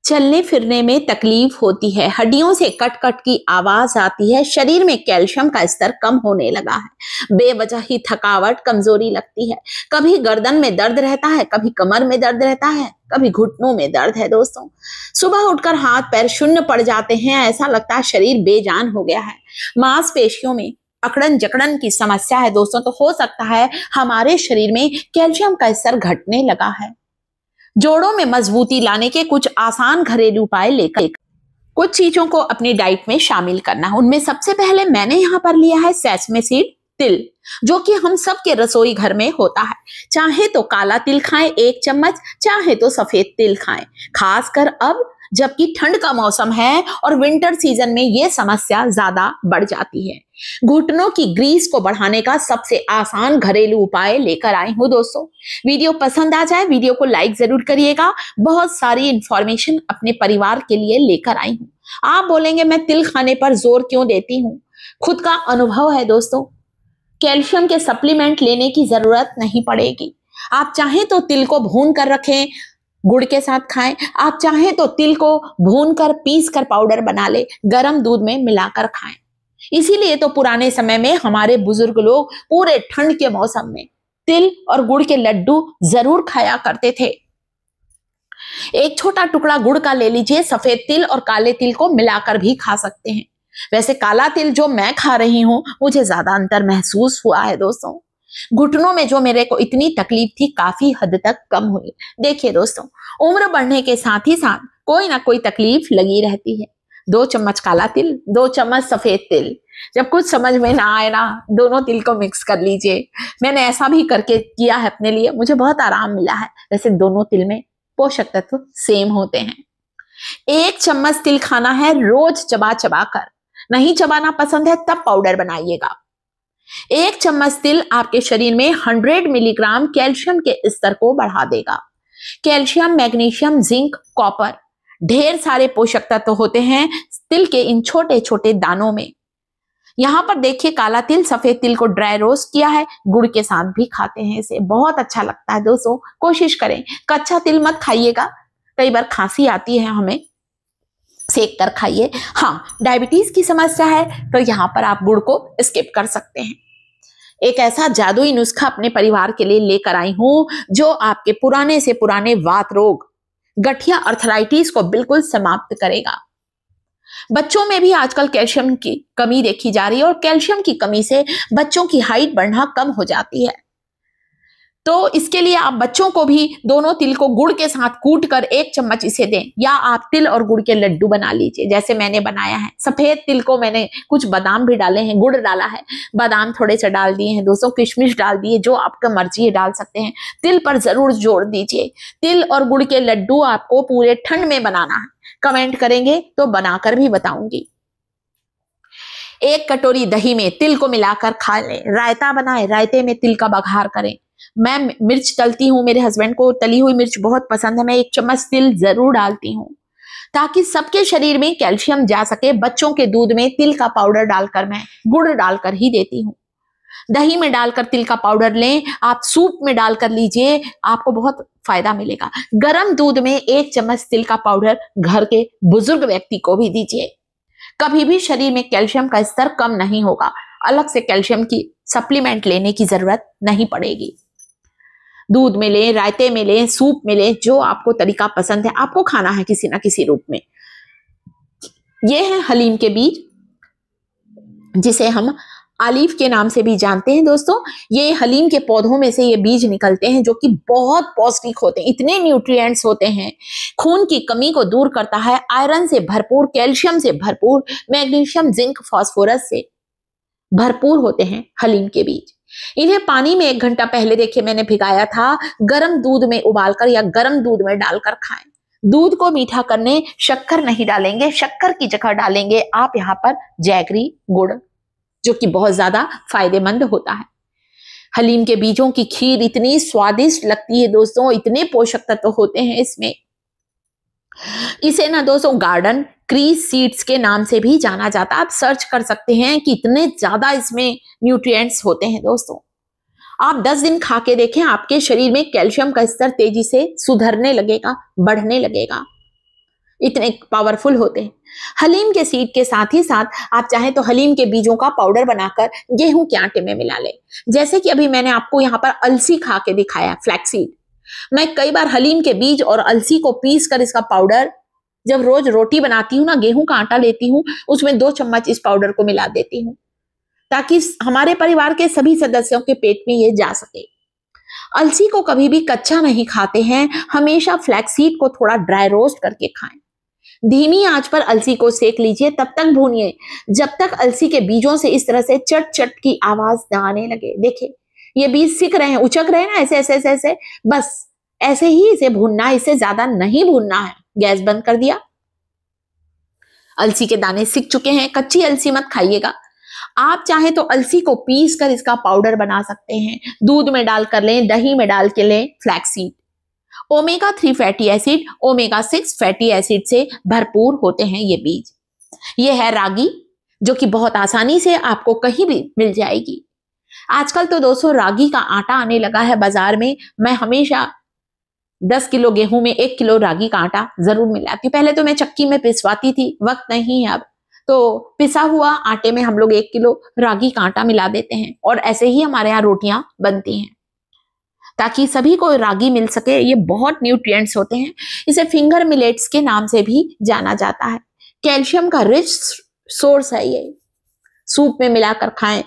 चलने फिरने में तकलीफ होती है, हड्डियों से कट कट की आवाज आती है, शरीर में कैल्शियम का स्तर कम होने लगा है, बेवजह ही थकावट कमजोरी लगती है, कभी गर्दन में दर्द रहता है, कभी कमर में दर्द रहता है, कभी घुटनों में दर्द है। दोस्तों, सुबह उठकर हाथ पैर शून्य पड़ जाते हैं, ऐसा लगता है शरीर बेजान हो गया है। मांसपेशियों में अकड़न जकड़न की समस्या है दोस्तों, तो हो सकता है हमारे शरीर में कैल्शियम का स्तर घटने लगा है। जोड़ों में मजबूती लाने के कुछ आसान घरेलू उपाय लेकर कुछ चीजों को अपनी डाइट में शामिल करना है। उनमें सबसे पहले मैंने यहाँ पर लिया है सेसमे सीड, तिल, जो कि हम सबके रसोई घर में होता है। चाहे तो काला तिल खाएं 1 चम्मच, चाहे तो सफेद तिल खाएं। खासकर अब जबकि ठंड का मौसम है और विंटर सीजन में यह समस्या ज्यादा बढ़ जाती है। घुटनों की ग्रीस को बढ़ाने का सबसे आसान घरेलू उपाय लेकर आई हूं दोस्तों। वीडियो पसंद आ जाए वीडियो को लाइक जरूर करिएगा। बहुत सारी इंफॉर्मेशन अपने परिवार के लिए लेकर आई हूं। आप बोलेंगे मैं तिल खाने पर जोर क्यों देती हूं? खुद का अनुभव है दोस्तों, कैल्शियम के सप्लीमेंट लेने की जरूरत नहीं पड़ेगी। आप चाहें तो तिल को भून कर रखें, गुड़ के साथ खाएं। आप चाहें तो तिल को भून कर पीस कर पाउडर बना ले, गर्म दूध में मिलाकर खाएं। इसीलिए तो पुराने समय में हमारे बुजुर्ग लोग पूरे ठंड के मौसम में तिल और गुड़ के लड्डू जरूर खाया करते थे। एक छोटा टुकड़ा गुड़ का ले लीजिए, सफेद तिल और काले तिल को मिलाकर भी खा सकते हैं। वैसे काला तिल जो मैं खा रही हूं, मुझे ज्यादा अंतर महसूस हुआ है दोस्तों। घुटनों में जो मेरे को इतनी तकलीफ थी, काफी हद तक कम हुई। देखिए दोस्तों, उम्र बढ़ने के साथ ही साथ कोई ना कोई तकलीफ लगी रहती है। 2 चम्मच काला तिल, 2 चम्मच सफेद तिल, जब कुछ समझ में ना आए ना, दोनों तिल को मिक्स कर लीजिए। मैंने ऐसा भी करके किया है अपने लिए, मुझे बहुत आराम मिला है। वैसे दोनों तिल में पोषक तत्व सेम होते हैं। 1 चम्मच तिल खाना है रोज चबा चबा कर। नहीं चबाना पसंद है तब पाउडर बनाइएगा। 1 चम्मच तिल आपके शरीर में 100 मिलीग्राम कैल्शियम के स्तर को बढ़ा देगा। कैल्शियम, मैग्नीशियम, जिंक, कॉपर, ढेर सारे पोषक तत्व होते हैं तिल के इन छोटे छोटे दानों में। यहां पर देखिए, काला तिल, सफेद तिल को ड्राई रोस्ट किया है, गुड़ के साथ भी खाते हैं इसे, बहुत अच्छा लगता है दोस्तों। कोशिश करें कच्चा तिल मत खाइएगा, कई बार खांसी आती है हमें, सेक कर खाइए। हाँ, डायबिटीज की समस्या है तो यहाँ पर आप गुड़ को स्किप कर सकते हैं। एक ऐसा जादुई नुस्खा अपने परिवार के लिए लेकर आई हूं जो आपके पुराने से पुराने वात रोग, गठिया, अर्थराइटिस को बिल्कुल समाप्त करेगा। बच्चों में भी आजकल कैल्शियम की कमी देखी जा रही है और कैल्शियम की कमी से बच्चों की हाइट बढ़ना कम हो जाती है। तो इसके लिए आप बच्चों को भी दोनों तिल को गुड़ के साथ कूट कर 1 चम्मच इसे दें, या आप तिल और गुड़ के लड्डू बना लीजिए जैसे मैंने बनाया है। सफेद तिल को मैंने कुछ बादाम भी डाले हैं, गुड़ डाला है, बादाम थोड़े से डाल दिए हैं दोस्तों, किशमिश डाल दिए, जो आपका मर्जी है डाल सकते हैं। तिल पर जरूर जोर दीजिए। तिल और गुड़ के लड्डू आपको पूरे ठंड में बनाना है। कमेंट करेंगे तो बनाकर भी बताऊंगी। 1 कटोरी दही में तिल को मिलाकर खा लें। रायता बनाएं, रायते में तिल का बघार करें। मैं मिर्च तलती हूँ, मेरे हस्बैंड को तली हुई मिर्च बहुत पसंद है, मैं 1 चम्मच तिल जरूर डालती हूँ ताकि सबके शरीर में कैल्शियम जा सके। बच्चों के दूध में तिल का पाउडर डालकर मैं गुड़ डालकर ही देती हूँ। दही में डालकर तिल का पाउडर लें, आप सूप में डालकर लीजिए, आपको बहुत फायदा मिलेगा। गर्म दूध में 1 चम्मच तिल का पाउडर घर के बुजुर्ग व्यक्ति को भी दीजिए। कभी भी शरीर में कैल्शियम का स्तर कम नहीं होगा, अलग से कैल्शियम की सप्लीमेंट लेने की जरूरत नहीं पड़ेगी। दूध में लें, रायते में लें, सूप में लें, जो आपको तरीका पसंद है, आपको खाना है किसी ना किसी रूप में। यह है हलीम के बीज, जिसे हम आलिव के नाम से भी जानते हैं दोस्तों। ये हलीम के पौधों में से ये बीज निकलते हैं जो कि बहुत पौष्टिक होते हैं, इतने न्यूट्रिएंट्स होते हैं, खून की कमी को दूर करता है, आयरन से भरपूर, कैल्शियम से भरपूर, मैग्नीशियम, जिंक, फास्फोरस से भरपूर होते हैं हलीम के बीज। इन्हें पानी में 1 घंटा पहले देखिए मैंने भिगाया था, गर्म दूध में उबालकर या गर्म दूध में डालकर खाएं। दूध को मीठा करने शक्कर नहीं डालेंगे, शक्कर की जगह डालेंगे आप यहाँ पर जैगरी गुड़, जो कि बहुत ज्यादा फायदेमंद होता है। हलीम के बीजों की खीर इतनी स्वादिष्ट लगती है दोस्तों, इतने पोषक तत्व होते हैं इसमें। इसे ना दोस्तों गार्डन क्रीज सीड्स के नाम से भी जाना जाता है। आप सर्च कर सकते हैं कि इतने ज्यादा इसमें न्यूट्रिएंट्स होते हैं दोस्तों। आप 10 दिन खा के देखें, आपके शरीर में कैल्शियम का स्तर तेजी से सुधरने लगेगा, बढ़ने लगेगा। इतने पावरफुल होते हैं। हलीम के सीड के साथ ही साथ आप चाहें तो हलीम के बीजों का पाउडर बनाकर गेहूं के आटे में मिला लें। जैसे कि अभी मैंने आपको यहाँ पर अलसी खा के दिखाया, फ्लैक्सीड। मैं कई बार हलीम के बीज और अलसी को पीस कर इसका पाउडर जब रोज रोटी बनाती हूँ ना, गेहूं का आटा लेती हूँ, उसमें 2 चम्मच इस पाउडर को मिला देती हूँ ताकि हमारे परिवार के सभी सदस्यों के पेट में ये जा सके। अलसी को कभी भी कच्चा नहीं खाते हैं, हमेशा फ्लैक्सीड को थोड़ा ड्राई रोस्ट करके खाएं। धीमी आंच पर अलसी को सेक लीजिए, तब तक भूनिए जब तक अलसी के बीजों से इस तरह से चट चट की आवाज ना आने लगे। देखिए ये बीज सिक रहे हैं, उचक रहे हैं ना, ऐसे ऐसे ऐसे ऐसे, बस ऐसे ही इसे भूनना, इससे ज्यादा नहीं भूनना है। गैस बंद कर दिया। अलसी के दाने सिक चुके हैं। कच्ची अलसी मत खाइएगा। आप चाहे तो अलसी को पीस कर इसका पाउडर बना सकते हैं, दूध में डालकर लें, दही में डाल के लें। Flaxseed omega 3 fatty acid, omega 6 fatty acid से भरपूर होते हैं ये बीज। ये है रागी, जो कि बहुत आसानी से आपको कहीं भी मिल जाएगी। आजकल तो दोस्तों रागी का आटा आने लगा है बाजार में। मैं हमेशा 10 किलो गेहूं में 1 किलो रागी का आटा जरूर मिलाती हूँ। पहले तो मैं चक्की में पिसवाती थी, वक्त नहीं है अब, तो पिसा हुआ आटे में हम लोग 1 किलो रागी का आटा मिला देते हैं और ऐसे ही हमारे यहाँ रोटियां बनती हैं ताकि सभी को रागी मिल सके। ये बहुत न्यूट्रिएंट्स होते हैं। इसे फिंगर मिलेट्स के नाम से भी जाना जाता है। कैल्शियम का रिच सोर्स है ये। सूप में मिलाकर खाएं,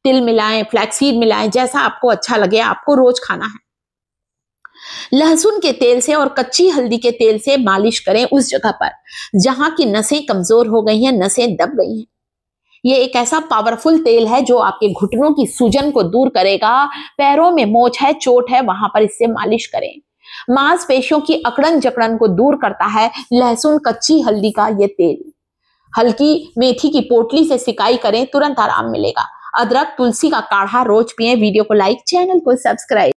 तिल मिलाएं, फ्लैक्सीड मिलाएं, जैसा आपको अच्छा लगे, आपको रोज खाना है। लहसुन के तेल से और कच्ची हल्दी के तेल से मालिश करें उस जगह पर जहां की नसें कमजोर हो गई हैं, नसें दब गई हैं। ये एक ऐसा पावरफुल तेल है जो आपके घुटनों की सूजन को दूर करेगा। पैरों में मोच है, चोट है, वहां पर इससे मालिश करें। मांसपेशियों की अकड़न जकड़न को दूर करता है लहसुन कच्ची हल्दी का ये तेल। हल्की मेथी की पोटली से सिकाई करें, तुरंत आराम मिलेगा। अदरक तुलसी का काढ़ा रोज पिएं। वीडियो को लाइक, चैनल को सब्सक्राइब।